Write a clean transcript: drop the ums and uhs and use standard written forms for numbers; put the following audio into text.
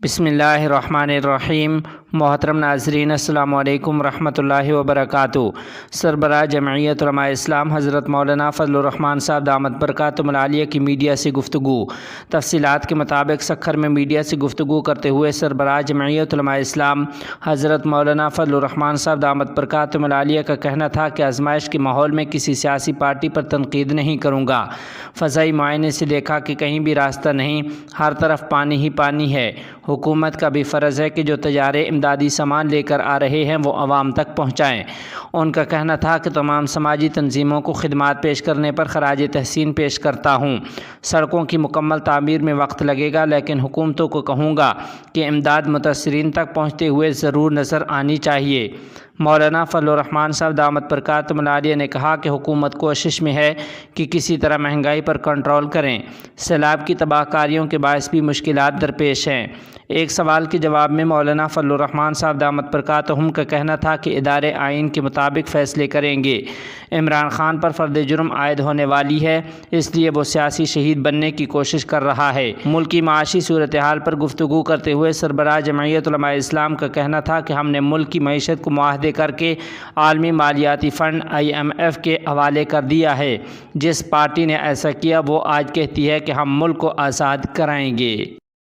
بسم اللہ الرحمن الرحیم۔ محترم ناظرین، السلام علیکم ورحمۃ اللہ وبرکاتہ۔ سربراہ جمعیت علماء اسلام حضرت مولانا فضل الرحمان صاحب دامت برکاتہم العالیہ کی میڈیا سے گفتگو۔ تفصیلات کے مطابق سکھر میں میڈیا سے گفتگو کرتے ہوئے سربراہ جمعیت علماء اسلام حضرت مولانا فضل الرحمان صاحب دامت برکاتہم العالیہ کا کہنا تھا کہ آزمائش کے ماحول میں کسی سیاسی پارٹی پر تنقید نہیں کروں گا۔ فضائی معائنے سے دیکھا کہ کہیں بھی راستہ نہیں، ہر طرف پانی ہی پانی ہے۔ حکومت کا بھی فرض ہے کہ جو تجارے امدادی سامان لے کر آ رہے ہیں وہ عوام تک پہنچائیں۔ ان کا کہنا تھا کہ تمام سماجی تنظیموں کو خدمات پیش کرنے پر خراج تحسین پیش کرتا ہوں۔ سڑکوں کی مکمل تعمیر میں وقت لگے گا، لیکن حکومتوں کو کہوں گا کہ امداد متاثرین تک پہنچتے ہوئے ضرور نظر آنی چاہیے۔ مولانا فضل الرحمان صاحب دامت برکاتہم العالیہ نے کہا کہ حکومت کوشش میں ہے کہ کسی طرح مہنگائی پر کنٹرول کریں۔ سیلاب کی تباہ کاریوں کے باعث بھی مشکلات درپیش ہیں۔ ایک سوال کے جواب میں مولانا فضل الرحمان صاحب دامت برکاتہم کا کہنا تھا کہ ادارے آئین کے مطابق فیصلے کریں گے۔ عمران خان پر فرد جرم عائد ہونے والی ہے، اس لیے وہ سیاسی شہید بننے کی کوشش کر رہا ہے۔ ملکی معاشی صورتحال پر گفتگو کرتے ہوئے سربراہ جمعیت علماء اسلام کا کہنا تھا کہ ہم نے ملک کی معیشت کو معاہدے کر کے عالمی مالیاتی فنڈ IMF کے حوالے کر دیا ہے۔ جس پارٹی نے ایسا کیا وہ آج کہتی ہے کہ ہم ملک کو آزاد کرائیں گے۔